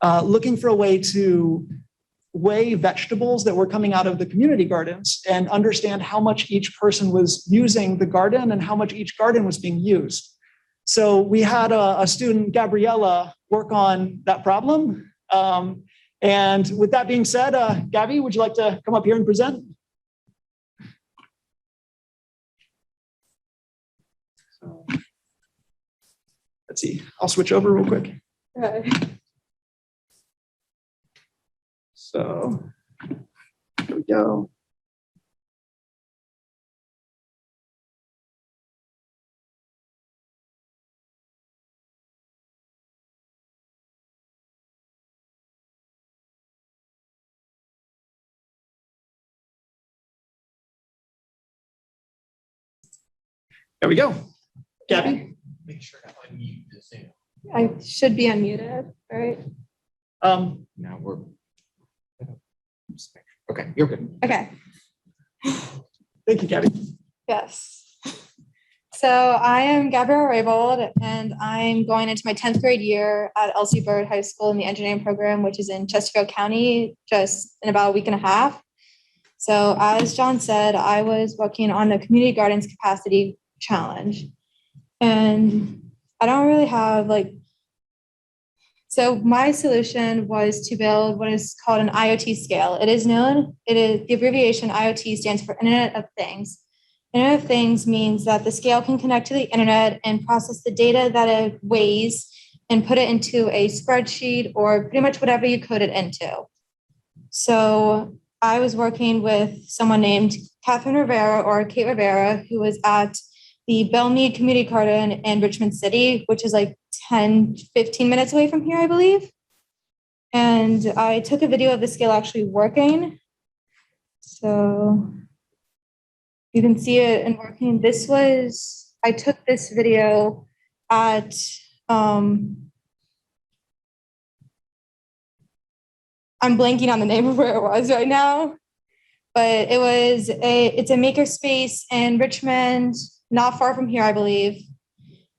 looking for a way to weigh vegetables that were coming out of the community gardens and understand how much each person was using the garden and how much each garden was being used. So we had a student, Gabriella, work on that problem. And with that being said, Gabby, would you like to come up here and present? So, let's see, I'll switch over real quick. Okay. So here we go. There we go. Gabby? Make sure to unmute the Zoom. I should be unmuted, right? Now we're. Okay, you're good. Okay. Thank you, Gabby. Yes. So I am Gabrielle Raybould, and I'm going into my 10th grade year at Elsie Bird High School in the engineering program, which is in Chesterfield County, just in about a week and a half. So as John said, I was working on the Community Gardens Capacity Challenge. And I don't really have so my solution was to build what is called an IoT scale. The abbreviation IoT stands for Internet of Things. Internet of Things means that the scale can connect to the internet and process the data that it weighs and put it into a spreadsheet or pretty much whatever you code it into. So I was working with someone named Catherine Rivera or Kate Rivera, who was at the Belmead Community Garden in Richmond City, which is 10, 15 minutes away from here, I believe. And I took a video of the scale actually working. So you can see it and working. I took this video at, I'm blanking on the name of where it was right now, but it's a makerspace in Richmond, not far from here, I believe.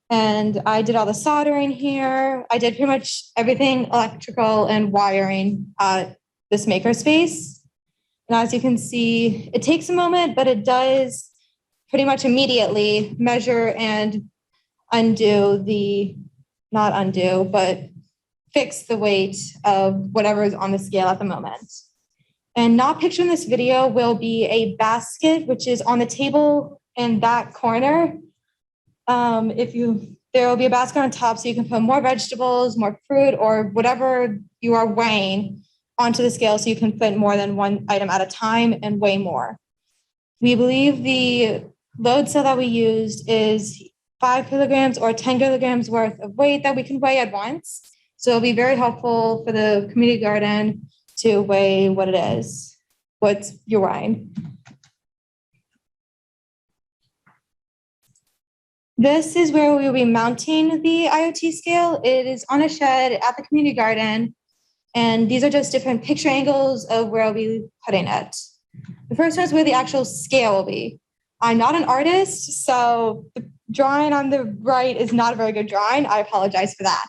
And I did all the soldering here. I did pretty much everything electrical and wiring at this makerspace. And as you can see, it takes a moment, but it does pretty much immediately measure and fix the weight of whatever is on the scale at the moment. And not pictured in this video will be a basket, which is on the table in that corner. There will be a basket on top so you can put more vegetables, more fruit, or whatever you are weighing onto the scale so you can fit more than one item at a time and weigh more. We believe the load cell that we used is 5 kilograms or 10 kilograms worth of weight that we can weigh at once. So it'll be very helpful for the community garden to weigh what it is, what you're weighing. This is where we will be mounting the IoT scale. It is on a shed at the community garden. And these are just different picture angles of where I'll be putting it. The first one is where the actual scale will be. I'm not an artist, so the drawing on the right is not a very good drawing. I apologize for that.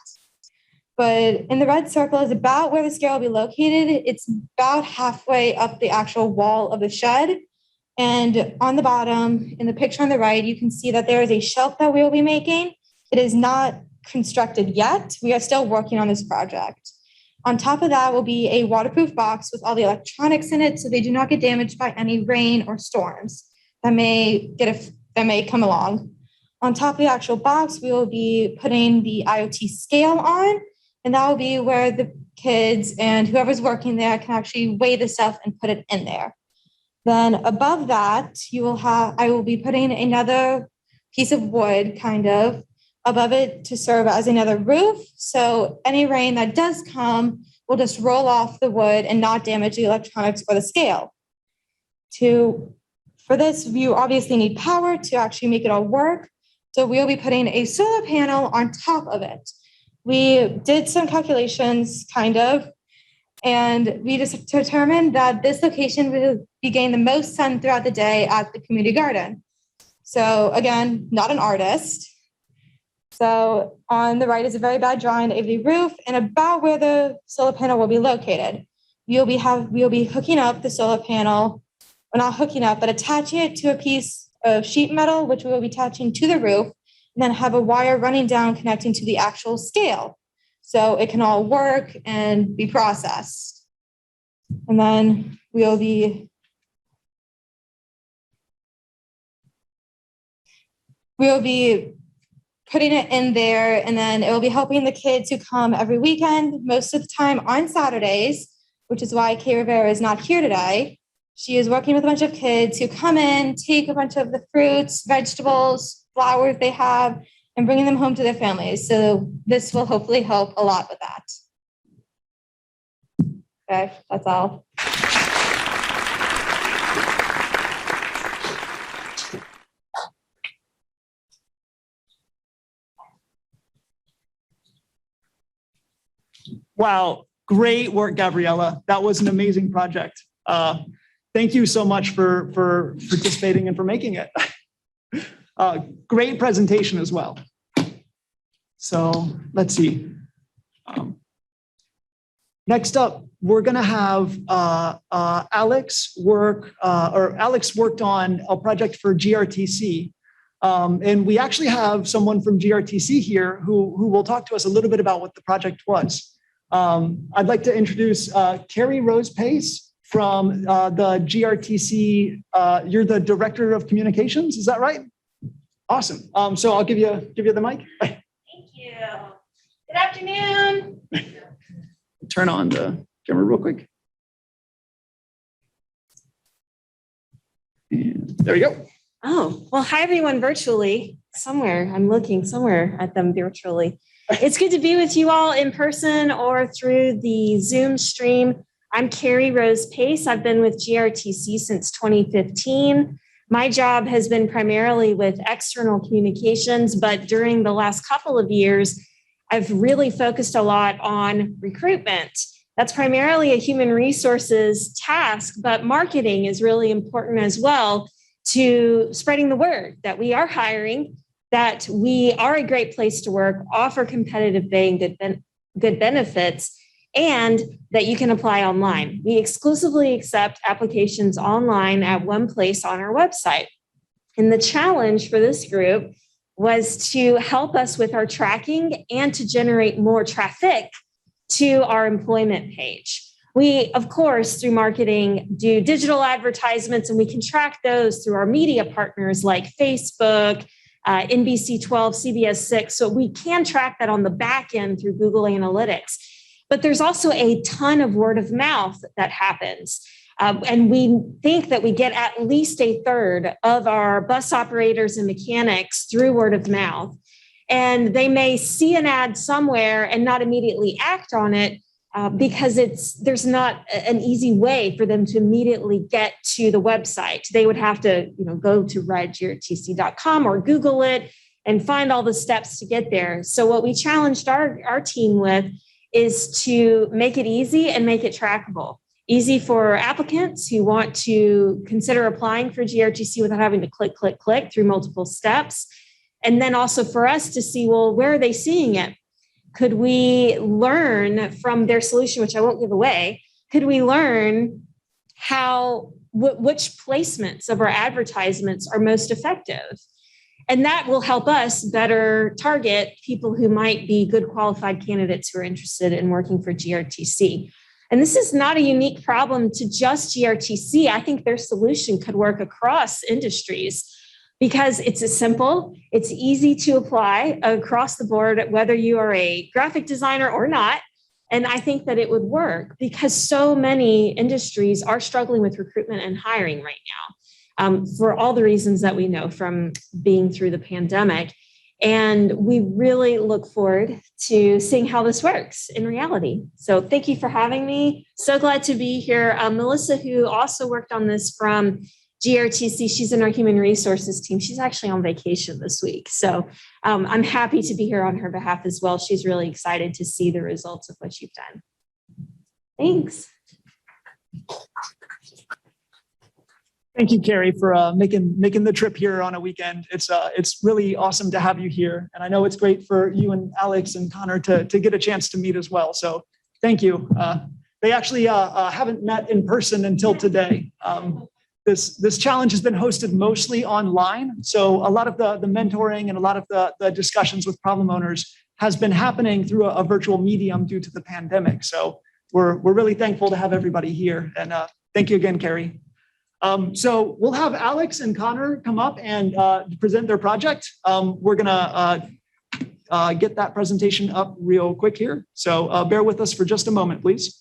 But in the red circle is about where the scale will be located. It's about halfway up the actual wall of the shed. And on the bottom, in the picture on the right, you can see that there is a shelf that we will be making. It is not constructed yet. We are still working on this project. On top of that will be a waterproof box with all the electronics in it so they do not get damaged by any rain or storms that may come along. On top of the actual box, we will be putting the IoT scale on, and that will be where the kids and whoever's working there can actually weigh the stuff and put it in there. Then above that, I will be putting another piece of wood above it to serve as another roof. So any rain that does come will just roll off the wood and not damage the electronics or the scale. For this, you obviously need power to actually make it all work. So we'll be putting a solar panel on top of it. We did some calculations, and we just determined that this location will be getting the most sun throughout the day at the community garden. So again, not an artist, So on the right is a very bad drawing of the roof and about where the solar panel will be located. We'll be hooking up the solar panel, well, not hooking up, but attaching it to a piece of sheet metal, which we will be attaching to the roof, and then have a wire running down connecting to the actual scale. So it can all work and be processed. And then we'll be putting it in there, and then it will be helping the kids who come every weekend, most of the time on Saturdays, which is why Kay Rivera is not here today. She is working with a bunch of kids who come in, take a bunch of the fruits, vegetables, flowers they have, and bringing them home to their families. So this will hopefully help a lot with that. Okay, that's all. Wow, great work, Gabriella. That was an amazing project. Thank you so much for participating and for making it. Great presentation as well. So let's see. Next up, we're going to have Alex work, or Alex worked on a project for GRTC. And we actually have someone from GRTC here who will talk to us a little bit about what the project was. I'd like to introduce Carrie Rose Pace from the GRTC. You're the Director of Communications, is that right? Awesome. So I'll give you the mic. Thank you. Good afternoon. Turn on the camera real quick. And there we go. Oh, well, hi, everyone virtually. I'm looking somewhere at them virtually. It's good to be with you all in person or through the Zoom stream. I'm Carrie Rose Pace. I've been with GRTC since 2015. My job has been primarily with external communications, but during the last couple of years, I've really focused a lot on recruitment. That's primarily a human resources task, but marketing is really important as well to spreading the word that we are hiring, that we are a great place to work, offer competitive pay and good benefits, and that you can apply online. We exclusively accept applications online at one place on our website. And the challenge for this group was to help us with our tracking and to generate more traffic to our employment page. We, of course, through marketing, do digital advertisements, and we can track those through our media partners like Facebook, NBC 12, CBS 6. So we can track that on the back end through Google Analytics. But there's also a ton of word of mouth that happens. And we think that we get at least a third of our bus operators and mechanics through word of mouth. And they may see an ad somewhere and not immediately act on it because there's not an easy way for them to immediately get to the website. They would have to go to ridegrtc.com or Google it and find all the steps to get there. So what we challenged our team with is to make it easy and make it trackable. Easy for applicants who want to consider applying for GRTC without having to click through multiple steps. And then also for us to see, well, where are they seeing it? Could we learn from their solution, which I won't give away? Could we learn which placements of our advertisements are most effective? And that will help us better target people who might be good qualified candidates who are interested in working for GRTC. And this is not a unique problem to just GRTC. I think their solution could work across industries because it's simple, it's easy to apply across the board, whether you are a graphic designer or not. And I think that it would work because so many industries are struggling with recruitment and hiring right now for all the reasons that we know from being through the pandemic. And we really look forward to seeing how this works in reality. So thank you for having me. So glad to be here. Melissa, who also worked on this from GRTC, she's in our human resources team. She's actually on vacation this week. So I'm happy to be here on her behalf as well. She's really excited to see the results of what you've done. Thanks. Thank you, Carrie, for making the trip here on a weekend. It's really awesome to have you here, and I know it's great for you and Alex and Connor to get a chance to meet as well. So thank you. They actually haven't met in person until today. This challenge has been hosted mostly online, so a lot of the mentoring and a lot of the discussions with problem owners has been happening through a virtual medium due to the pandemic. So we're really thankful to have everybody here, and thank you again, Carrie. So we'll have Alex and Connor come up and present their project. We're gonna get that presentation up real quick here. So bear with us for just a moment, please.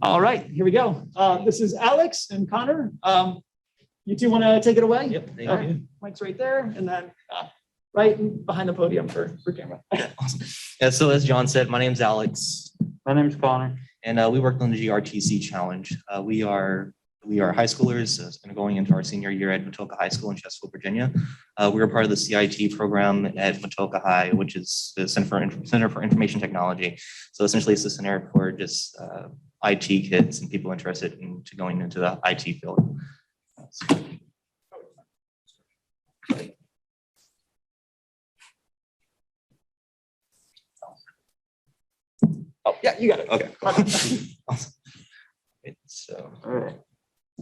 All right, here we go. This is Alex and Connor. You two want to take it away? Yep, thank you. Mike's right there, and then right behind the podium for camera. Awesome. Yeah, so as John said, my name's Alex. My name's Connor. And we worked on the GRTC challenge. We are high schoolers going into our senior year at Matoka High School in Chesterfield, Virginia. We were part of the CIT program at Matoka High, which is the Center for Information Technology. So essentially it's the center for just IT kids and people interested in going into the IT field. Oh, yeah, you got it. Okay. Awesome. Right, so. All right.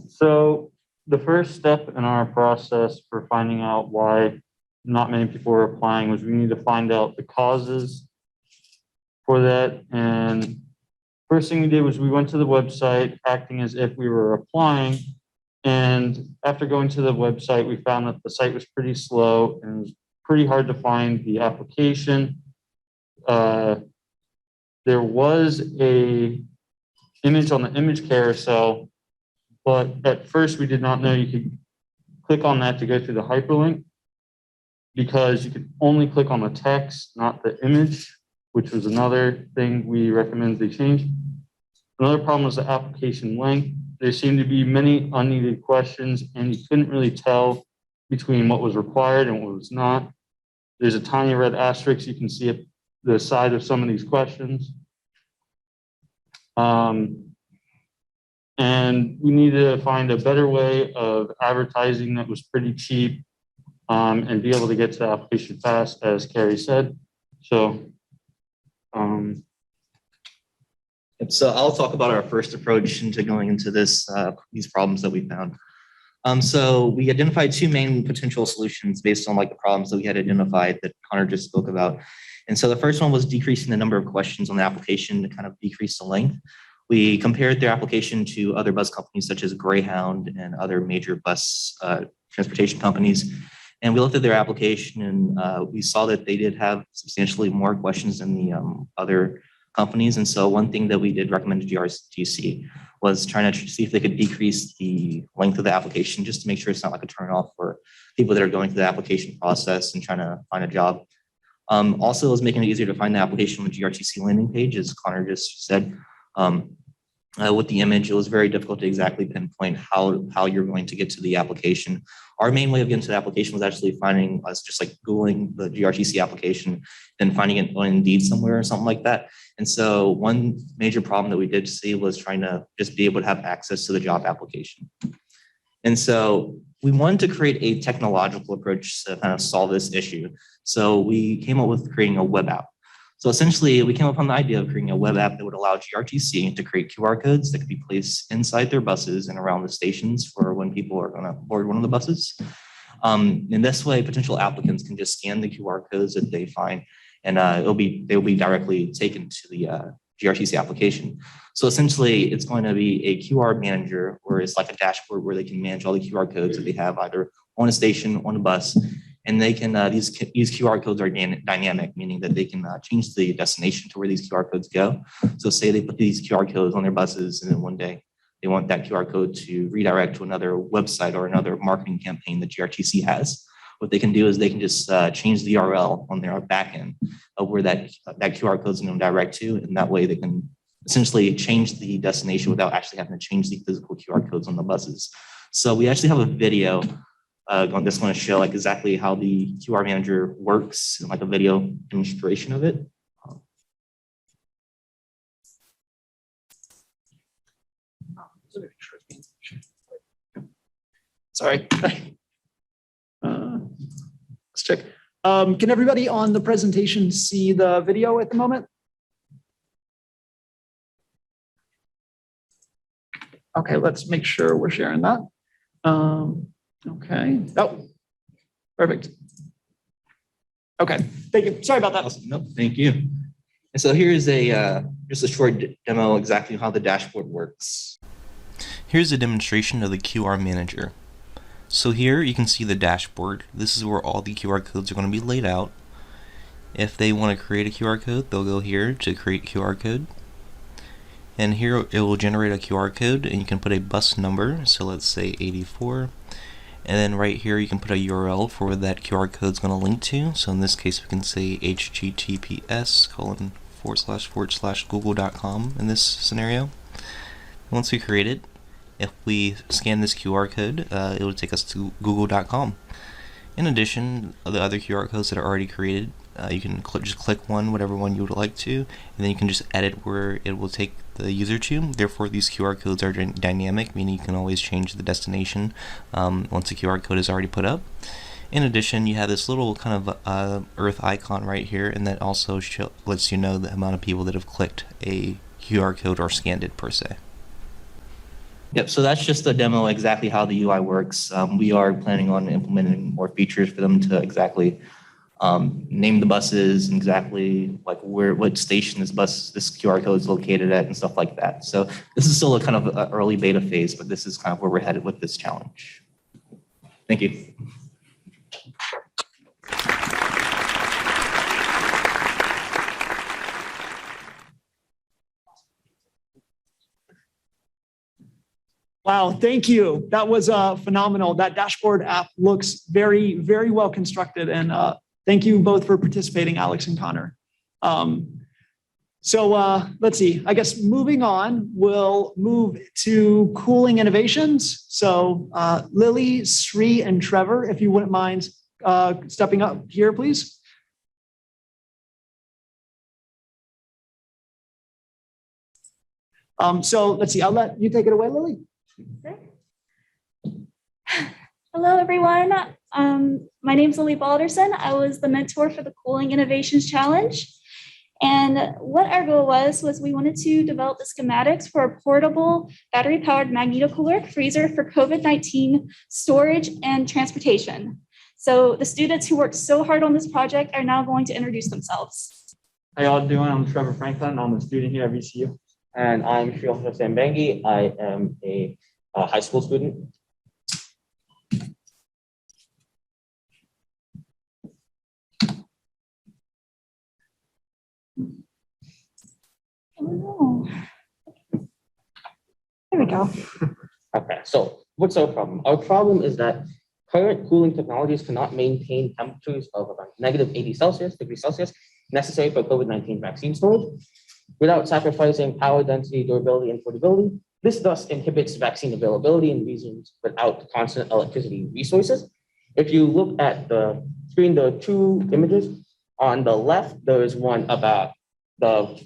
So the first step in our process for finding out why not many people were applying was we need to find out the causes for that. And first thing we did was we went to the website acting as if we were applying. And after going to the website, we found that the site was pretty slow and it was pretty hard to find the application. There was a image on the image carousel, but at first we did not know you could click on that to go through the hyperlink because you could only click on the text, not the image, which was another thing we recommend they change. Another problem was the application length. There seemed to be many unneeded questions and you couldn't really tell between what was required and what was not. There's a tiny red asterisk you can see at the side of some of these questions. And we needed to find a better way of advertising that was pretty cheap and be able to get to the application fast, as Carrie said. So, So I'll talk about our first approach into going into this these problems that we found. So we identified two main potential solutions based on like the problems that we had identified that Connor just spoke about. And so the first one was decreasing the number of questions on the application to kind of decrease the length. We compared their application to other bus companies such as Greyhound and other major bus transportation companies. And we looked at their application and we saw that they did have substantially more questions than the other companies. And so one thing that we did recommend to GRTC was trying to see if they could decrease the length of the application just to make sure it's not like a turnoff for people that are going through the application process and trying to find a job. Also, it was making it easier to find the application on the GRTC landing page, as Connor just said. With the image, it was very difficult to exactly pinpoint how you're going to get to the application. Our main way of getting to the application was actually finding us just like Googling the GRTC application, then finding it on Indeed somewhere or something like that. And so one major problem that we did see was trying to just be able to have access to the job application. And so we wanted to create a technological approach to kind of solve this issue. So we came up with creating a web app. So essentially, we came up on the idea of creating a web app that would allow GRTC to create QR codes that could be placed inside their buses and around the stations for when people are going to board one of the buses. In this way, potential applicants can just scan the QR codes that they find, and they'll be directly taken to the GRTC application. So essentially, it's going to be a QR manager, or it's like a dashboard where they can manage all the QR codes that they have either on a station, on a bus. And they can, these QR codes are dynamic, meaning that they can change the destination to where these QR codes go. So say they put these QR codes on their buses and then one day they want that QR code to redirect to another website or another marketing campaign that GRTC has. What they can do is they can just change the URL on their backend of where that QR code is going to direct to. And that way they can essentially change the destination without actually having to change the physical QR codes on the buses. So we actually have a video that's going to show like exactly how the QR manager works and like a video demonstration of it. Sorry. Let's check. Can everybody on the presentation see the video at the moment? Okay, let's make sure we're sharing that. Okay. Oh, perfect. Okay, thank you. Sorry about that. Awesome. No, thank you. And so here's just a short demo exactly how the dashboard works. Here's a demonstration of the QR manager. So here you can see the dashboard. This is where all the QR codes are going to be laid out. If they want to create a QR code, they'll go here to create QR code. And here it will generate a QR code and you can put a bus number. So let's say 84. And then right here you can put a URL for where that QR code is going to link to. So in this case we can say https://google.com in this scenario. Once we create it, if we scan this QR code, it will take us to google.com. In addition, the other QR codes that are already created, you can just click one, whatever one you would like to, and then you can just edit where it will take the user to. Therefore, these QR codes are dynamic, meaning you can always change the destination once the QR code is already put up. In addition, you have this little kind of Earth icon right here, and that also lets you know the amount of people that have clicked a QR code or scanned it per se. Yep, so that's just a demo exactly how the UI works. We are planning on implementing more features for them to exactly name the buses and exactly like what station this QR code is located at and stuff like that. So this is still a kind of an early beta phase, but this is kind of where we're headed with this challenge. Thank you. Wow, thank you. That was phenomenal. That dashboard app looks very, very well constructed. And thank you both for participating, Alex and Connor. So let's see, I guess moving on, we'll move to cooling innovations. So Lilly, Sri, and Trevor, if you wouldn't mind stepping up here, please. So let's see, I'll let you take it away, Lilly. Hello, everyone. My name is Lilly Balderson. I was the mentor for the Cooling Innovations Challenge. And what our goal was we wanted to develop the schematics for a portable battery-powered magnetocaloric freezer for COVID-19 storage and transportation. So the students who worked so hard on this project are now going to introduce themselves. How y'all doing? I'm Trevor Franklin. I'm a student here at VCU. And I'm Sriharsha Sambangi. I am a high school student. Oh, no. There we go. Okay, so what's our problem? Our problem is that current cooling technologies cannot maintain temperatures of about -80 degrees Celsius necessary for COVID-19 vaccine storage without sacrificing power density, durability, and portability. This thus inhibits vaccine availability in regions without constant electricity resources. If you look at the screen, there are two images. On the left, there is one about the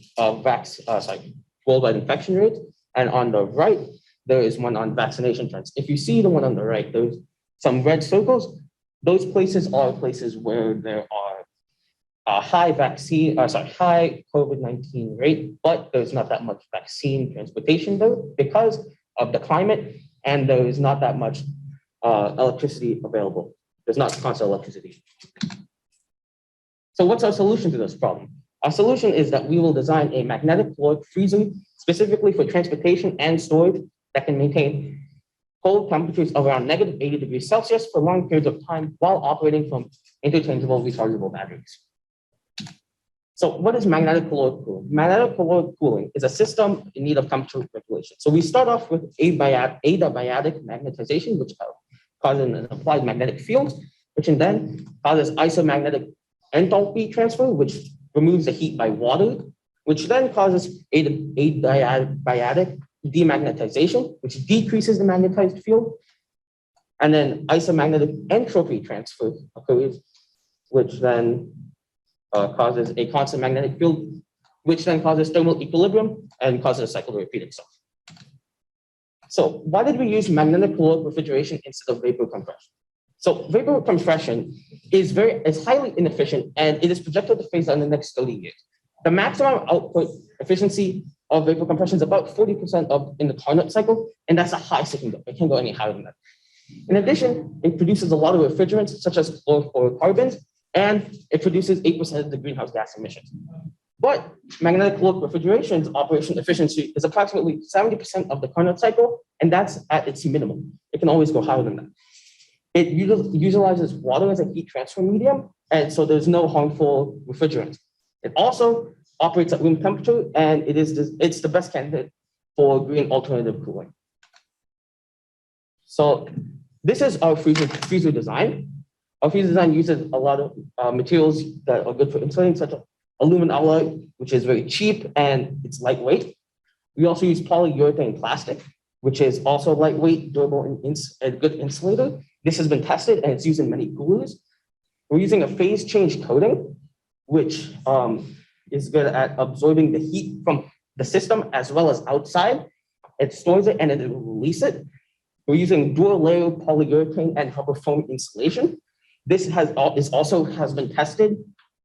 worldwide infection rate, and on the right, there is one on vaccination trends. If you see the one on the right, there's some red circles. Those places are places where there are high COVID-19 rate, but there's not that much vaccine transportation there because of the climate, and there is not that much electricity available. There's not constant electricity. So what's our solution to this problem? Our solution is that we will design a magnetic caloric freezer specifically for transportation and storage that can maintain cold temperatures around -80 degrees Celsius for long periods of time while operating from interchangeable rechargeable batteries. So what is magnetic caloric cooling? Magnetic caloric cooling is a system in need of temperature regulation. So we start off with adiabatic magnetization, which causes an applied magnetic field, which then causes isomagnetic enthalpy transfer, which removes the heat by water which then causes adiabatic demagnetization, which decreases the magnetized field. And then isomagnetic entropy transfer occurs, which then causes a constant magnetic field, which then causes thermal equilibrium and causes a cycle to repeat itself. So why did we use magnetic caloric refrigeration instead of vapor compression? So vapor compression is highly inefficient, and it is projected to phase out in the next 30 years. The maximum output efficiency of vapor compression is about 40% in the Carnot cycle, and that's a high signal. It can't go any higher than that. In addition, it produces a lot of refrigerants such as chlorofluorocarbons, and it produces 8% of the greenhouse gas emissions. But magnetic caloric refrigeration's operation efficiency is approximately 70% of the Carnot cycle, and that's at its minimum. It can always go higher than that. It utilizes water as a heat transfer medium, and so there's no harmful refrigerants. It also operates at room temperature, and it's the best candidate for green alternative cooling. So this is our freezer design. Our freezer design uses a lot of materials that are good for insulating, such as aluminum alloy, which is very cheap and it's lightweight. We also use polyurethane plastic, which is also lightweight, durable, and a good insulator. This has been tested and it's used in many coolers. We're using a phase change coating, which is good at absorbing the heat from the system as well as outside. It stores it and it will release it. We're using dual layer polyurethane and rubber foam insulation. This has been tested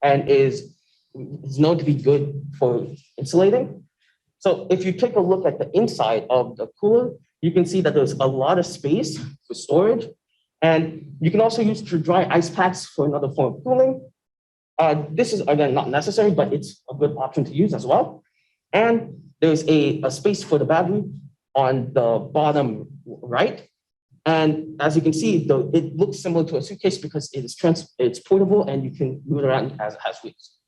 and is known to be good for insulating. So if you take a look at the inside of the cooler, you can see that there's a lot of space for storage. And you can also use dry ice packs for another form of cooling. This is, again, not necessary, but it's a good option to use as well. And there's a space for the battery on the bottom right. And as you can see, it looks similar to a suitcase because it's portable and you can move it around as it has wheels.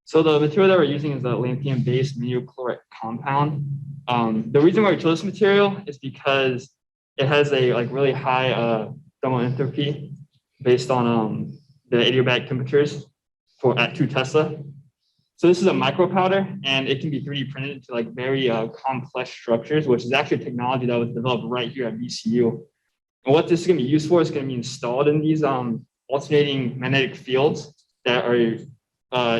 So the material that we're using is the lampion-based metochlorate compound. The reason why we chose this material is because it has a really high thermal entropy based on the adiabatic temperatures at 2 Tesla. So this is a micro powder, and it can be 3D printed into very complex structures, which is actually a technology that was developed right here at VCU. And what this is going to be used for is going to be installed in these alternating magnetic fields that are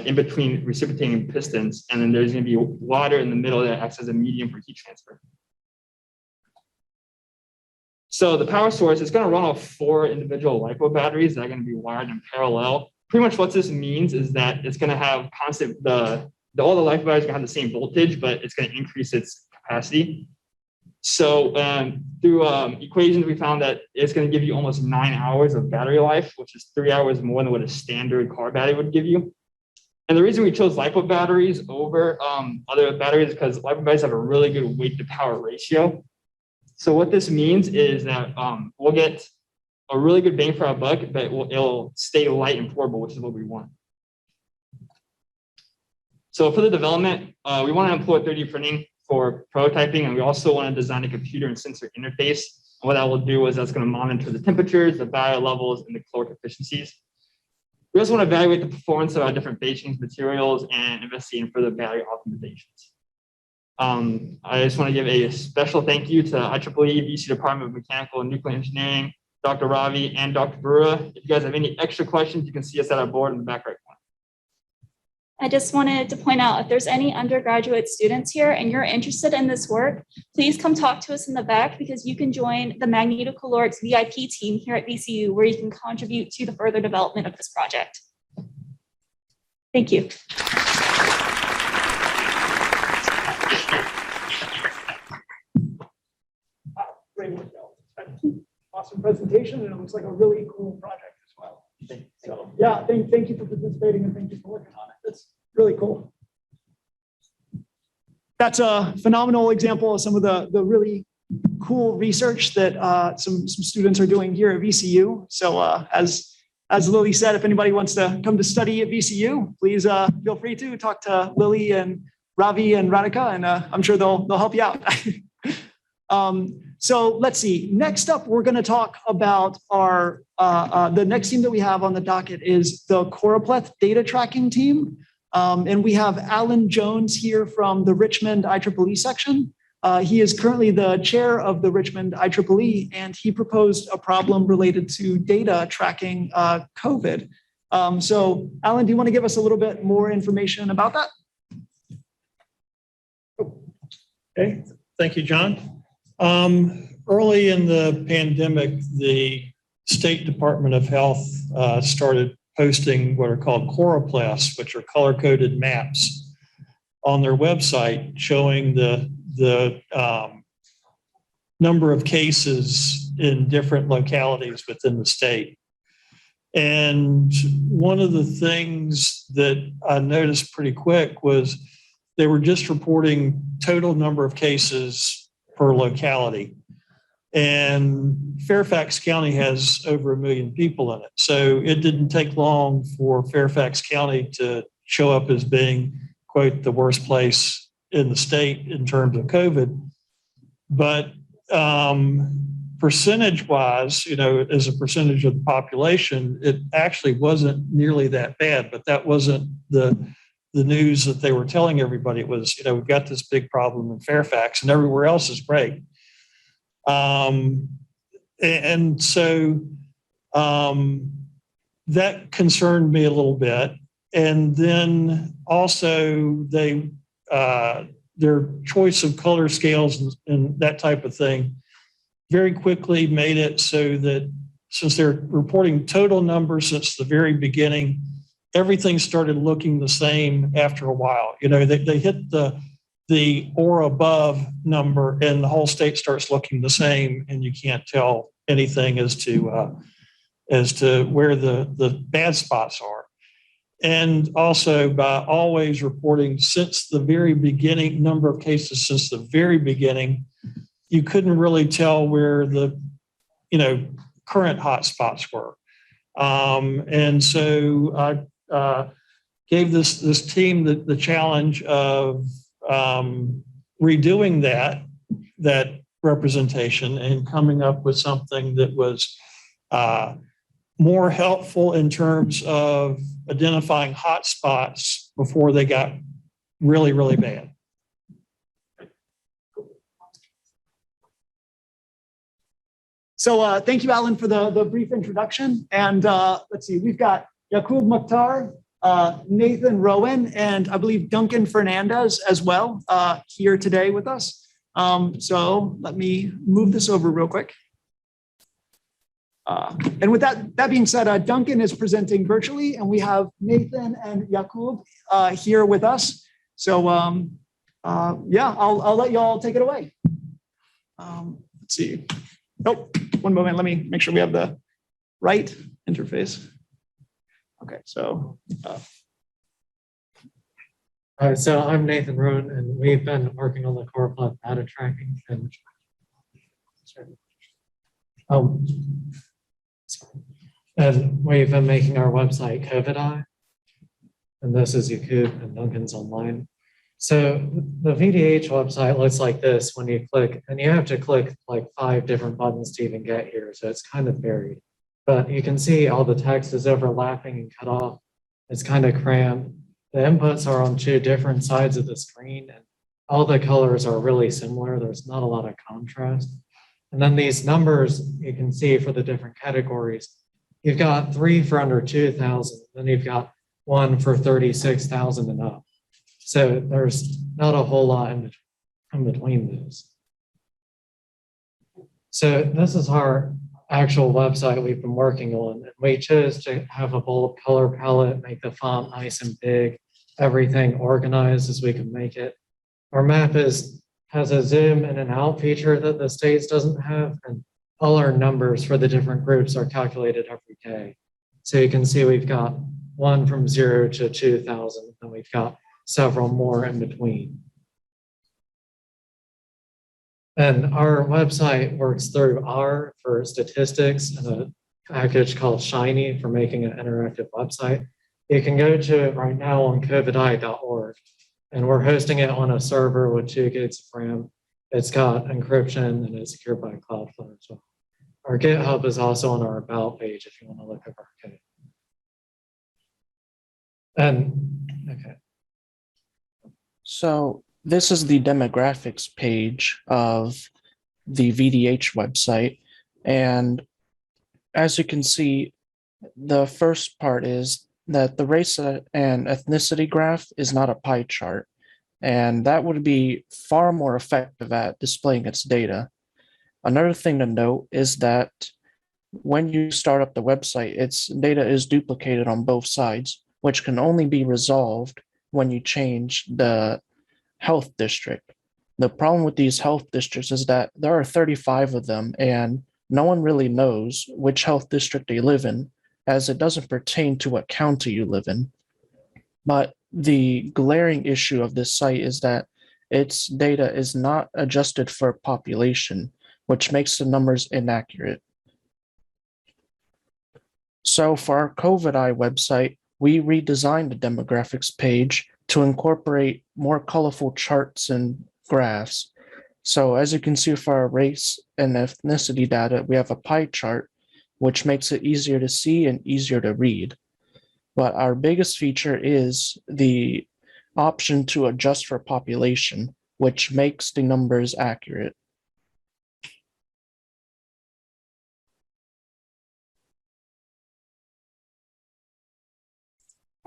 in between reciprocating pistons, and then there's going to be water in the middle that acts as a medium for heat transfer. So the power source is going to run off 4 individual LiPo batteries that are going to be wired in parallel. Pretty much what this means is that it's going to have constant, all the LiPo batteries are going to have the same voltage, but it's going to increase its capacity. So through equations, we found that it's going to give you almost 9 hours of battery life, which is 3 hours more than what a standard car battery would give you. And the reason we chose LiPo batteries over other batteries is because LiPo batteries have a really good weight to power ratio. So what this means is that we'll get a really good bang for our buck, but it'll stay light and portable, which is what we want. So for the development, we want to employ 3D printing for prototyping, and we also want to design a computer and sensor interface. And what that will do is that's going to monitor the temperatures, the barrier levels, and the caloric efficiencies. We also want to evaluate the performance of our different phase change materials and investigate in further battery optimizations. I just want to give a special thank you to IEEE VC Department of Mechanical and Nuclear Engineering, Dr. Robbie, and Dr. Barua. If you guys have any extra questions, you can see us at our board in the back right corner. I just wanted to point out, if there's any undergraduate students here and you're interested in this work, please come talk to us in the back, because you can join the magnetocalorics VIP team here at VCU, where you can contribute to the further development of this project. Thank you. Awesome presentation, and it looks like a really cool project as well. So yeah, thank you for participating, and thank you for working on it. That's really cool. That's a phenomenal example of some of the really cool research that some students are doing here at VCU. So as Lilly said, if anybody wants to come to study at VCU, please feel free to talk to Lilly and Robbie and Radhika, and I'm sure they'll help you out. So let's see. Next up, we're going to talk about our the next team that we have on the docket is the Choropleth data tracking team. And we have Alan Jones here from the Richmond IEEE section. He is currently the chair of the Richmond IEEE, and he proposed a problem related to data tracking COVID. So Alan, do you want to give us a little bit more information about that? Okay, thank you, John. Early in the pandemic, the State Department of Health started posting what are called Choropleths, which are color-coded maps on their website showing the number of cases in different localities within the state. And one of the things that I noticed pretty quick was they were just reporting total number of cases per locality. And Fairfax County has over 1 million people in it. So it didn't take long for Fairfax County to show up as being, quote, the worst place in the state in terms of COVID. But percentage-wise, as a percentage of the population, it actually wasn't nearly that bad, but that wasn't the news that they were telling everybody. It was, we've got this big problem in Fairfax and everywhere else is great. And so that concerned me a little bit. And then also their choice of color scales and that type of thing very quickly made it so that since they're reporting total numbers since the very beginning, everything started looking the same after a while. They hit the or above number and the whole state starts looking the same, and you can't tell anything as to where the bad spots are. And also by always reporting since the very beginning, number of cases since the very beginning, you couldn't really tell where the current hot spots were. And so I gave this team the challenge of redoing that representation and coming up with something that was more helpful in terms of identifying hot spots before they got really, really bad. So thank you, Alan, for the brief introduction. And let's see, we've got Yaqub, Mukhtar, Nathan, Rowan, and I believe Duncan Fernandez as well here today with us. So let me move this over real quick. And with that being said, Duncan is presenting virtually, and we have Nathan and Yaqub here with us. So yeah, I'll let y'all take it away. Let's see. Nope, one moment. Let me make sure we have the right interface. Okay, so. All right, so I'm Nathan Rowan, and we've been working on the Choropleth data tracking. And we've been making our website COVID-I, and this is Yaqub and Duncan's online. So the VDH website looks like this when you click, and you have to click like 5 different buttons to even get here. So it's kind of buried, but you can see all the text is overlapping and cut off. It's kind of cramped. The inputs are on 2 different sides of the screen, and all the colors are really similar. There's not a lot of contrast. And then these numbers you can see for the different categories. You've got 3 for under 2,000, then you've got 1 for 36,000 and up. So there's not a whole lot in between those. So this is our actual website we've been working on. And we chose to have a bold color palette, make the font nice and big, everything organized as we can make it. Our map has a zoom in and out feature that the States doesn't have, and all our numbers for the different groups are calculated every day. So you can see we've got 1 from 0 to 2,000, and we've got several more in between. And our website works through R for statistics and a package called Shiny for making an interactive website. You can go to it right now on covidI.org, and we're hosting it on a server with 2 gigs of RAM. It's got encryption and it's secured by Cloudflare as well. Our GitHub is also on our About page if you want to look up our code. And okay, So this is the demographics page of the VDH website. And as you can see, the first part is that the race and ethnicity graph is not a pie chart. And that would be far more effective at displaying its data. Another thing to note is that when you start up the website, its data is duplicated on both sides, which can only be resolved when you change the health district. The problem with these health districts is that there are 35 of them, and no one really knows which health district they live in, as it doesn't pertain to what county you live in. But the glaring issue of this site is that its data is not adjusted for population, which makes the numbers inaccurate. So for our COVID-I website, we redesigned the demographics page to incorporate more colorful charts and graphs. So as you can see for our race and ethnicity data, we have a pie chart, which makes it easier to see and easier to read. But our biggest feature is the option to adjust for population, which makes the numbers accurate.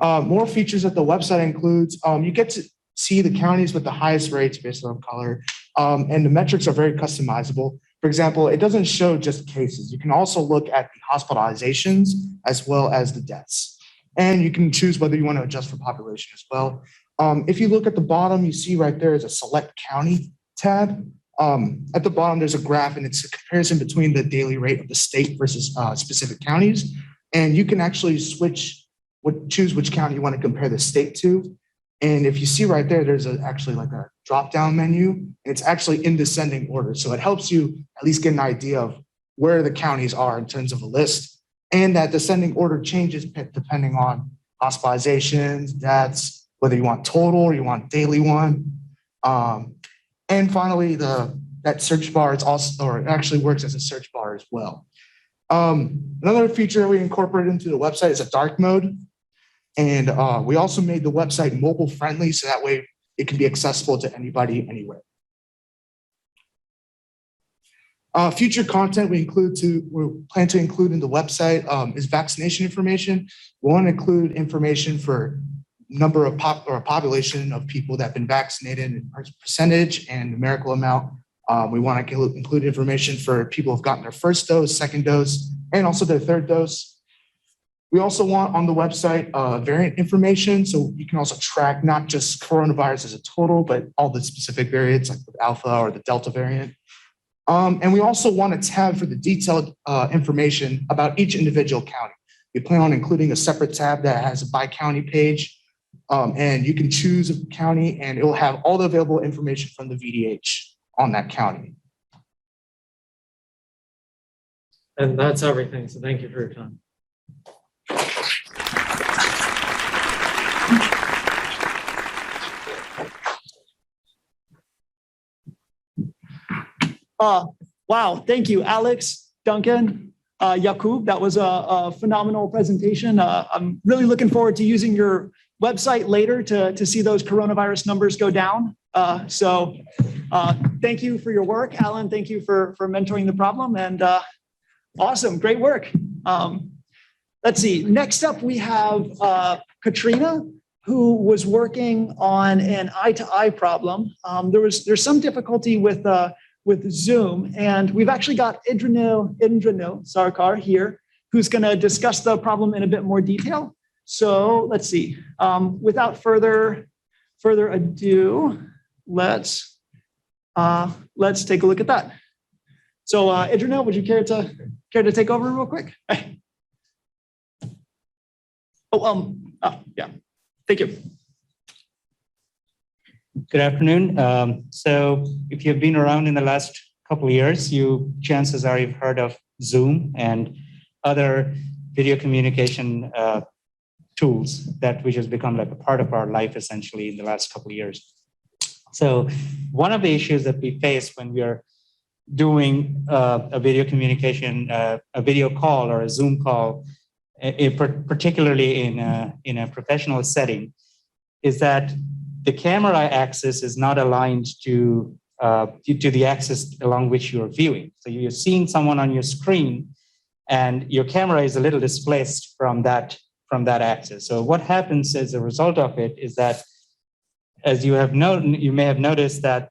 More features that the website includes, you get to see the counties with the highest rates based on color, and the metrics are very customizable. For example, it doesn't show just cases. You can also look at the hospitalizations as well as the deaths. And you can choose whether you want to adjust for population as well. If you look at the bottom, you see right there is a select county tab. At the bottom, there's a graph, and it's a comparison between the daily rate of the state versus specific counties. And you can actually choose which county you want to compare the state to. And if you see right there, there's actually like a drop-down menu, and it's actually in descending order. So it helps you at least get an idea of where the counties are in terms of a list. And that descending order changes depending on hospitalizations, deaths, whether you want total or you want daily one. And finally, that search bar is also, or it actually works as a search bar as well. Another feature we incorporated into the website is a dark mode. And we also made the website mobile friendly, so that way it can be accessible to anybody, anywhere. Future content we plan to include in the website is vaccination information. We want to include information for number of population of people that have been vaccinated, percentage and numerical amount. We want to include information for people who have gotten their first dose, second dose, and also their third dose. We also want on the website variant information, so you can also track not just coronavirus as a total, but all the specific variants like the Alpha or the Delta variant. And we also want a tab for the detailed information about each individual county. We plan on including a separate tab that has a by county page, and you can choose a county and it will have all the available information from the VDH on that county. And that's everything. So thank you for your time. Wow, thank you, Alex, Duncan, Yaqub. That was a phenomenal presentation. I'm really looking forward to using your website later to see those coronavirus numbers go down. So thank you for your work, Alan. Thank you for mentoring the problem, and awesome, great work. Let's see, next up we have Katrina, who was working on an eye-to-eye problem. There's some difficulty with Zoom, and we've actually got Indranil Sarkar here, who's going to discuss the problem in a bit more detail. So let's see. Without further ado, let's take a look at that. So Indranil, would you care to take over real quick? Yeah. Thank you. Good afternoon. So if you've been around in the last couple of years, chances are you've heard of Zoom and other video communication tools which has become like a part of our life essentially in the last couple of years. So one of the issues that we face when we are doing a video communication, a video call or a Zoom call, particularly in a professional setting, is that the camera axis is not aligned to the axis along which you're viewing. So you're seeing someone on your screen, and your camera is a little displaced from that axis. So what happens as a result of it is that, as you may have noticed that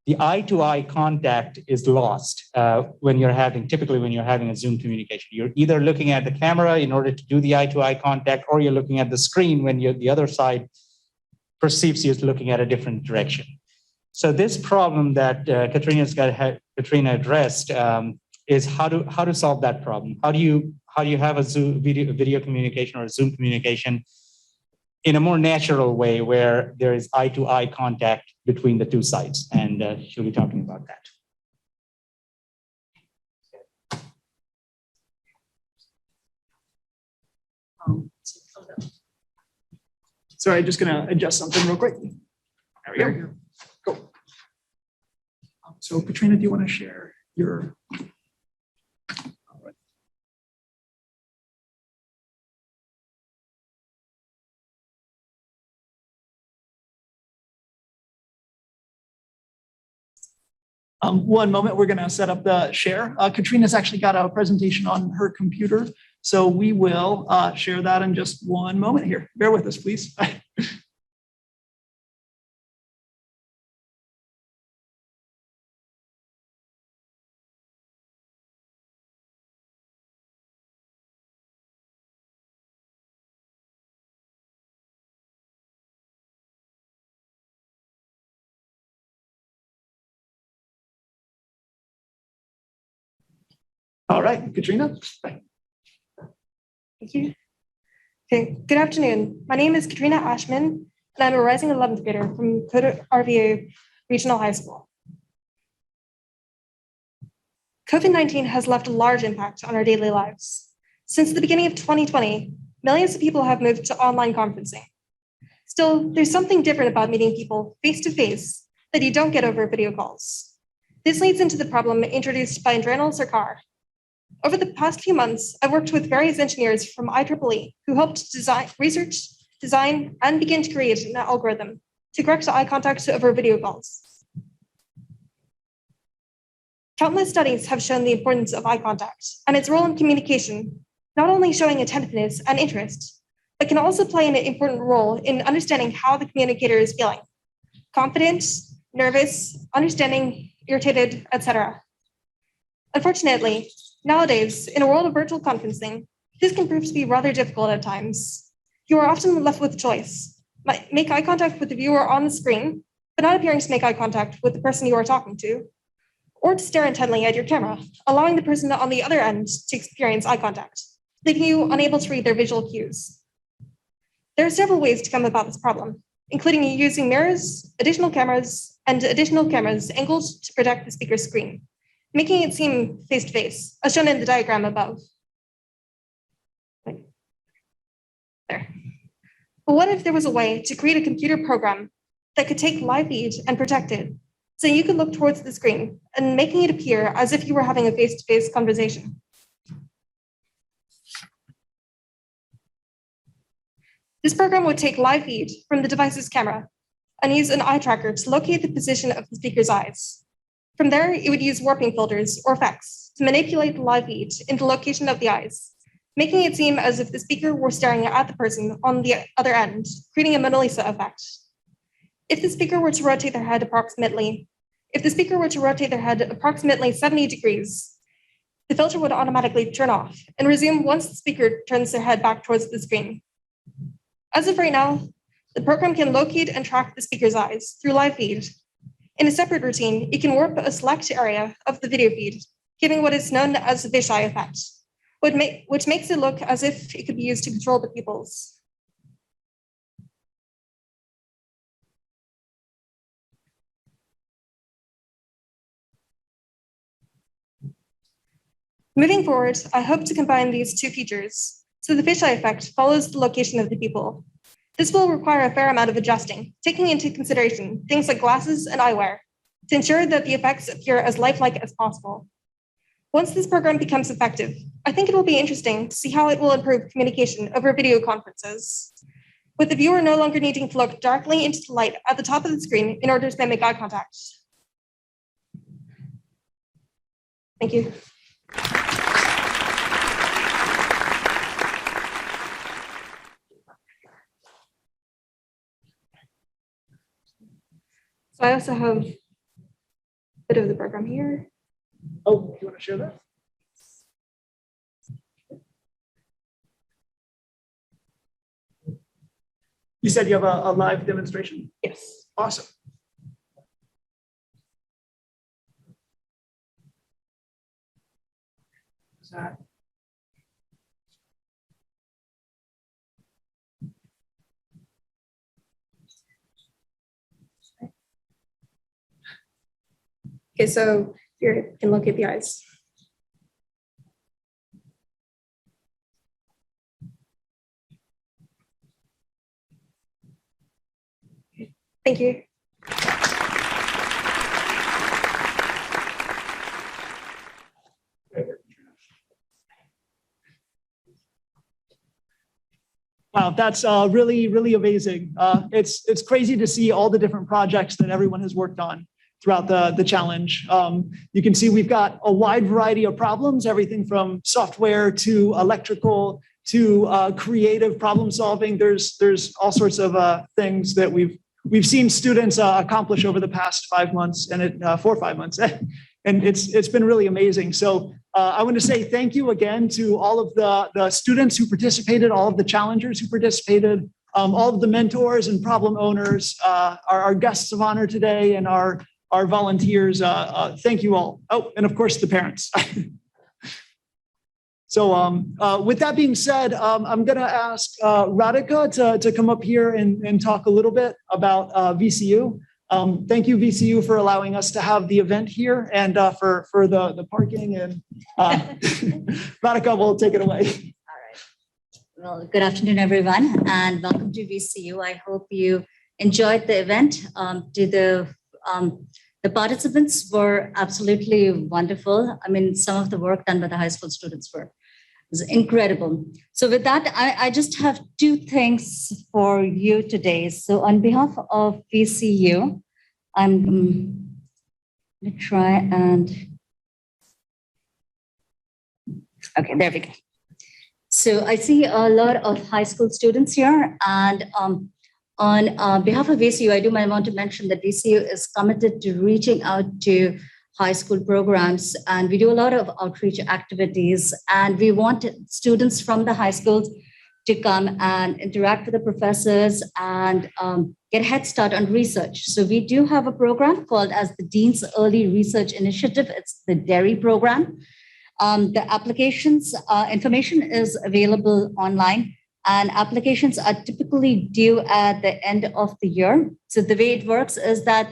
the eye-to-eye contact is lost typically when you're having a Zoom communication. You're either looking at the camera in order to do the eye-to-eye contact, or you're looking at the screen when the other side perceives you as looking at a different direction. So this problem that Katrina addressed is how to solve that problem. How do you have a Zoom video communication or a Zoom communication in a more natural way where there is eye-to-eye contact between the two sides? And she'll be talking about that. Sorry, I'm just gonna adjust something real quick. There we go. Cool. So Katrina, do you want to share your? All right. One moment, we're gonna set up the share. Katrina's actually got a presentation on her computer, so we will share that in just one moment here. Bear with us, please. All right, Katrina. Thank you. Okay, good afternoon. My name is Katrina Ashman, and I'm a rising 11th grader from RVA Regional High School. COVID-19 has left a large impact on our daily lives. Since the beginning of 2020, millions of people have moved to online conferencing. Still, there's something different about meeting people face-to-face that you don't get over video calls. This leads into the problem introduced by Indranil Sarkar. Over the past few months, I've worked with various engineers from IEEE who helped research, design, and begin to create an algorithm to correct eye contact over video calls. Countless studies have shown the importance of eye contact and its role in communication, not only showing attentiveness and interest, but can also play an important role in understanding how the communicator is feeling: confident, nervous, understanding, irritated, etc. Unfortunately, nowadays, in a world of virtual conferencing, this can prove to be rather difficult at times. You are often left with choice: make eye contact with the viewer on the screen, but not appearing to make eye contact with the person you are talking to, or to stare intently at your camera, allowing the person on the other end to experience eye contact, leaving you unable to read their visual cues. There are several ways to come about this problem, including using mirrors, additional cameras angled to protect the speaker's screen, making it seem face-to-face, as shown in the diagram above. There. But what if there was a way to create a computer program that could take live feed and protect it, so you could look towards the screen and making it appear as if you were having a face-to-face conversation? This program would take live feed from the device's camera and use an eye tracker to locate the position of the speaker's eyes. From there, it would use warping filters or effects to manipulate the live feed into the location of the eyes, making it seem as if the speaker were staring at the person on the other end, creating a Mona Lisa effect. If the speaker were to rotate their head approximately 70 degrees, the filter would automatically turn off and resume once the speaker turns their head back towards the screen. As of right now, the program can locate and track the speaker's eyes through live feed. In a separate routine, it can warp a select area of the video feed, giving what is known as the fisheye effect, which makes it look as if it could be used to control the pupils. Moving forward, I hope to combine these two features, so the fisheye effect follows the location of the pupil. This will require a fair amount of adjusting, taking into consideration things like glasses and eyewear, to ensure that the effects appear as lifelike as possible. Once this program becomes effective, I think it will be interesting to see how it will improve communication over video conferences. with the viewer no longer needing to look directly into the light at the top of the screen in order to then make eye contact. Thank you. So I also have a bit of the program here. Oh, you want to share that? You said you have a live demonstration? Yes. Awesome. Is that? Okay, so here you can look at the eyes. Thank you. Wow, that's really, really amazing. It's crazy to see all the different projects that everyone has worked on throughout the challenge. You can see we've got a wide variety of problems, everything from software to electrical to creative problem solving. There's all sorts of things that we've seen students accomplish over the past 5 months and 4 or 5 months. And it's been really amazing. So I want to say thank you again to all of the students who participated, all of the challengers who participated, all of the mentors and problem owners, our guests of honor today, and our volunteers. Thank you all. Oh, and of course the parents. So with that being said, I'm going to ask Radhika to come up here and talk a little bit about VCU. Thank you, VCU, for allowing us to have the event here and for the parking. And Radhika will take it away. All right. Well, good afternoon, everyone, and welcome to VCU. I hope you enjoyed the event. The participants were absolutely wonderful. I mean, some of the work done by the high school students was incredible. So with that, I just have 2 things for you today. So on behalf of VCU, I'm going to try and, okay, there we go. So I see a lot of high school students here, and on behalf of VCU, I want to mention that VCU is committed to reaching out to high school programs, and we do a lot of outreach activities, and we want students from the high schools to come and interact with the professors and get a head start on research. So we do have a program called as the Dean's Early Research Initiative. It's the DERI program. The applications information is available online, and applications are typically due at the end of the year. So the way it works is that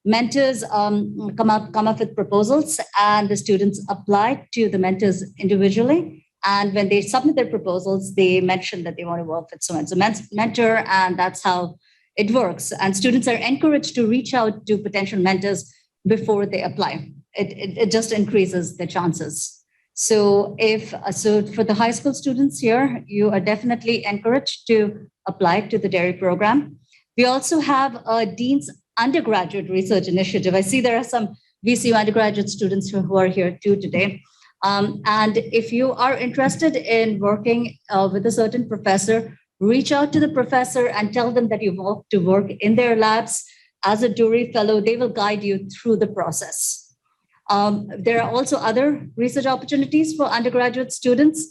mentors come up with proposals, and the students apply to the mentors individually. And when they submit their proposals, they mention that they want to work with so-and-so mentor, and that's how it works. And students are encouraged to reach out to potential mentors before they apply. It just increases the chances. So for the high school students here, you are definitely encouraged to apply to the DERI program. We also have a Dean's Undergraduate Research Initiative. I see there are some VCU undergraduate students who are here too today. And if you are interested in working with a certain professor, reach out to the professor and tell them that you want to work in their labs as a DURI fellow. They will guide you through the process. There are also other research opportunities for undergraduate students.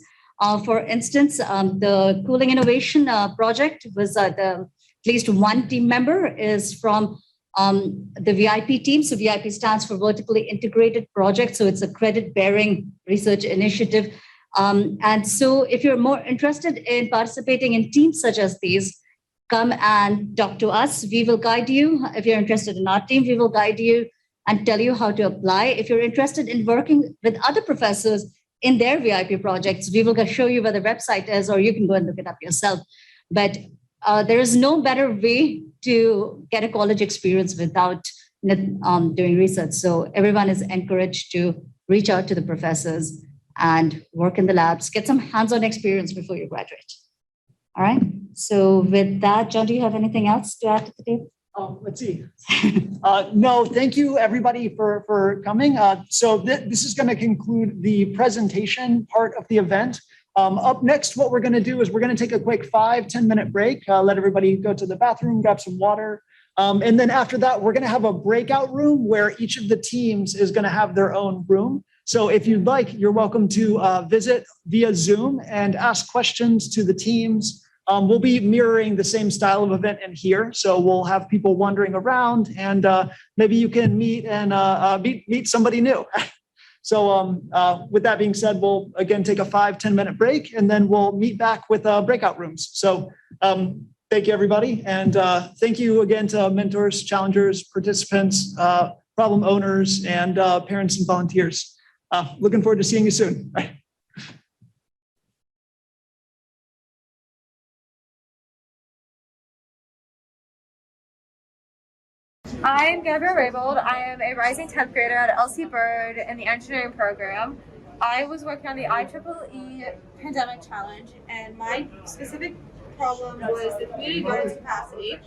For instance, the Cooling Innovation Project was at least one team member is from the VIP team. So VIP stands for Vertically Integrated Project. So it's a credit-bearing research initiative. And so if you're more interested in participating in teams such as these, come and talk to us. We will guide you. If you're interested in our team, we will guide you and tell you how to apply. If you're interested in working with other professors in their VIP projects, we will show you where the website is, or you can go and look it up yourself. But there is no better way to get a college experience without doing research. So everyone is encouraged to reach out to the professors and work in the labs, get some hands-on experience before you graduate. All right. So with that, John, do you have anything else to add to the table? Let's see. No, thank you everybody for coming. So this is going to conclude the presentation part of the event. Up next, what we're going to do is we're going to take a quick 5-10 minute break, let everybody go to the bathroom, grab some water. And then after that, we're going to have a breakout room where each of the teams is going to have their own room. So if you'd like, you're welcome to visit via Zoom and ask questions to the teams. We'll be mirroring the same style of event in here. So we'll have people wandering around and maybe you can meet and meet somebody new. So with that being said, we'll again take a 5-10 minute break and then we'll meet back with breakout rooms. So thank you, everybody. And thank you again to mentors, challengers, participants, problem owners, and parents and volunteers. Looking forward to seeing you soon. Bye. I'm Gabrielle Raybould. I am a rising 10th grader at LC Bird in the engineering program. I was working on the IEEE Pandemic Challenge, and my specific problem was the community garden's capacity.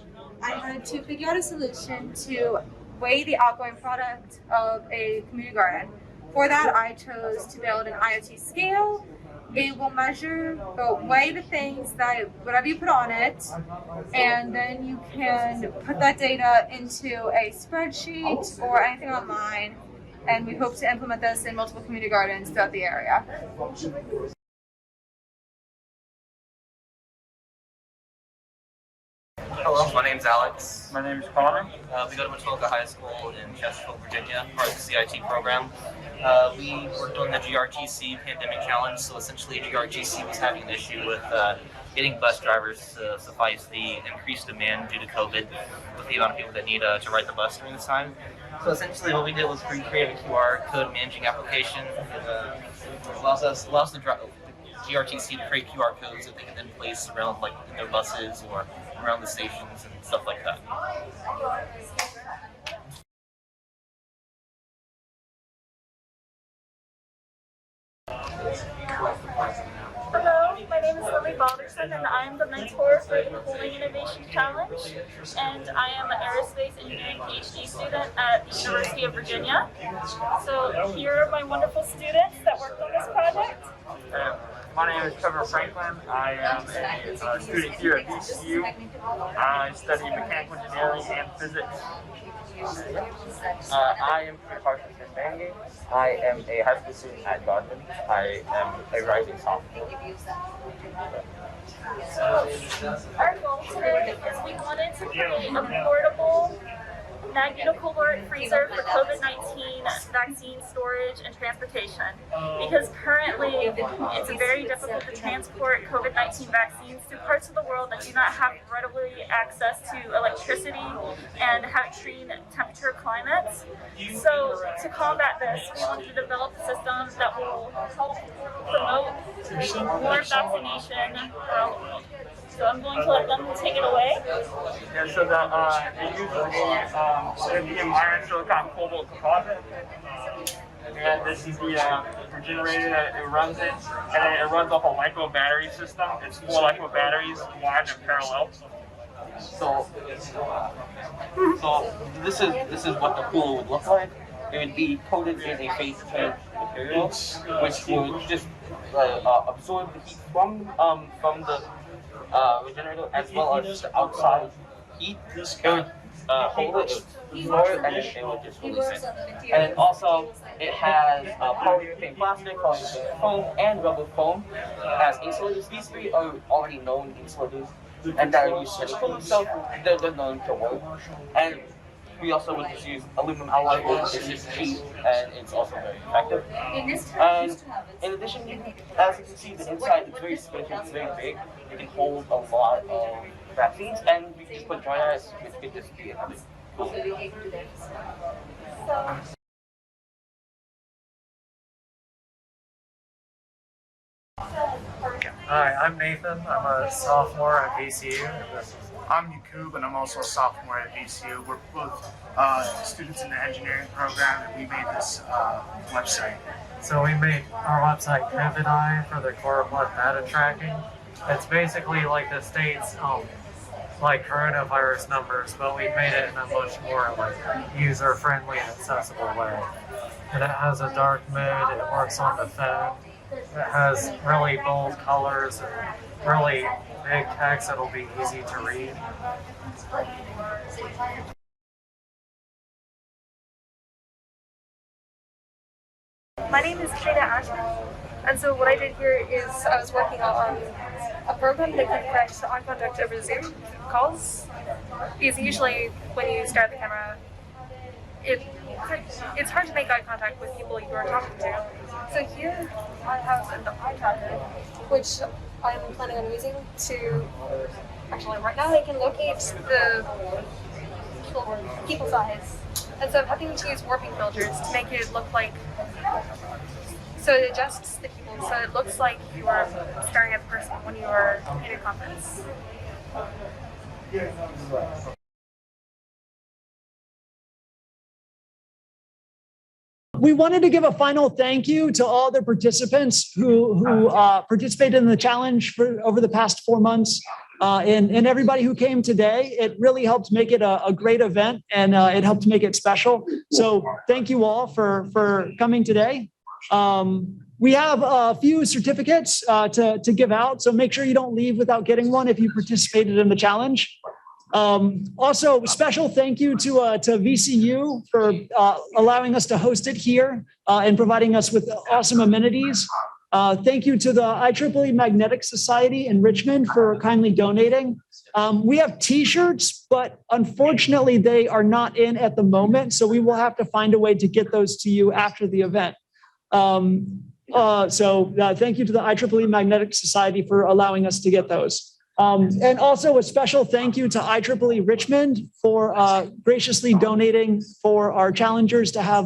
I had to figure out a solution to weigh the outgoing product of a community garden. For that, I chose to build an IoT scale. It will measure, weigh the things that, whatever you put on it, and then you can put that data into a spreadsheet or anything online. And we hope to implement this in multiple community gardens throughout the area. Hello, my name's Alex. My name is Connor. We go to Matoka High School in Chesterfield, Virginia, part of the CIT program. We were doing the GRTC Pandemic Challenge, so essentially GRTC was having an issue with getting bus drivers to suffice the increased demand due to COVID with the amount of people that need to ride the bus during this time. So essentially what we did was create a QR code managing application that allows the GRTC to create QR codes that they can then place around like in their buses or around the stations and stuff like that. Hello, my name is Lilly Balderson and I am the mentor for the Cooling Innovation Challenge, and I am an aerospace engineering PhD student at the University of Virginia. So here are my wonderful students that worked on this project. My name is Trevor Franklin. I am a student here at VCU. I study mechanical engineering and physics. I am Sriharsha Sambangi. I am a high school student at Donegan. I am a rising sophomore. Our goal today is we wanted to create a portable magnetocaloric freezer for COVID-19 vaccine storage and transportation, because currently it's very difficult to transport COVID-19 vaccines to parts of the world that do not have readily access to electricity and have extreme temperature climates. So to combat this, we wanted to develop a system that will help promote more vaccination around the world. So I'm going to let them take it away. Yeah, so it uses lithium iron silicon cobalt composite. And this is the generator that it runs in. And it runs off a LiPo battery system. It's 4 LiPo batteries wired in parallel. So this is what the cooler would look like. It would be coated in a phase change material, which would just absorb the heat from the generator as well as the outside heat. It would hold it, it would store it, and it would just release it. And then also it has polyurethane plastic, polyurethane foam, and rubber foam as insulators. These three are already known insulators and that are used in cooling, so they're known to work. And we also would just use aluminum alloy wood. It's just cheap and it's also very effective. And in addition, as you can see, the inside is very spacious, it's very big. It can hold a lot of vaccines, and we can just put dry ice, which could just be another cool. Hi, I'm Nathan. I'm a sophomore at VCU. I'm Yaqub, and I'm also a sophomore at VCU. We're both students in the engineering program, and we made this website. So we made our website Covideye for the Choropleth data tracking. It's basically like the state's like coronavirus numbers, but we made it in a much more like user-friendly and accessible way. And it has a dark mode. It works on the phone. It has really bold colors and really big text that'll be easy to read. My name is Trina Ashman, and so what I did here is I was working on a program that can correct eye contact over Zoom calls. Because usually when you start the camera, it's hard to make eye contact with people you are talking to. So here I have an eye tracker, which I'm planning on using to, actually right now I can locate the people's eyes. And so I'm having to use warping filters to make it look like, so it adjusts the people so it looks like you are staring at the person when you are in a conference. We wanted to give a final thank you to all the participants who participated in the challenge over the past 4 months, and everybody who came today. It really helped make it a great event, and it helped make it special. So thank you all for coming today. We have a few certificates to give out, so make sure you don't leave without getting one if you participated in the challenge. Also, special thank you to VCU for allowing us to host it here and providing us with awesome amenities. Thank you to the IEEE Magnetics Society in Richmond for kindly donating. We have t-shirts, but unfortunately they are not in at the moment, so we will have to find a way to get those to you after the event. So thank you to the IEEE Magnetics Society for allowing us to get those. And also a special thank you to IEEE Richmond for graciously donating for our challengers to have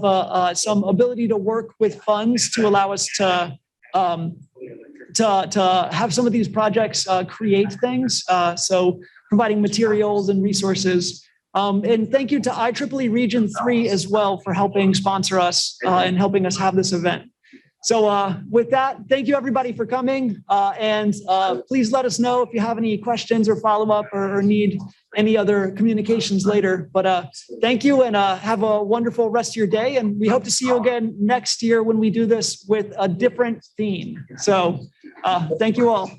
some ability to work with funds to allow us to have some of these projects create things. So providing materials and resources. And thank you to IEEE Region 3 as well for helping sponsor us and helping us have this event. So with that, thank you everybody for coming. And please let us know if you have any questions or follow-up or need any other communications later. But thank you and have a wonderful rest of your day. And we hope to see you again next year when we do this with a different theme. So thank you all.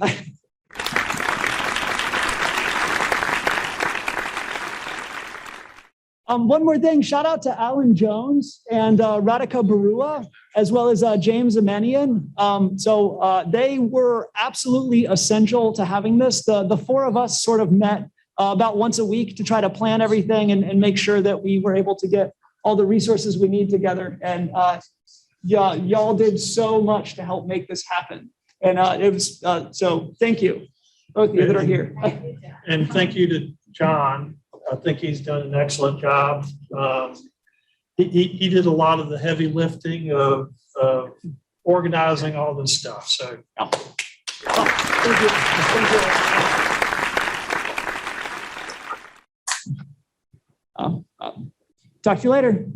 One more thing, shout out to Alan Jones and Radhika Barua, as well as James Imanian. So they were absolutely essential to having this. The four of us sort of met about once a week to try to plan everything and make sure that we were able to get all the resources we need together. And y'all did so much to help make this happen. And it was, so thank you, both of you that are here. And thank you to John. I think he's done an excellent job. He did a lot of the heavy lifting of organizing all this stuff. So, Thank you. Talk to you later.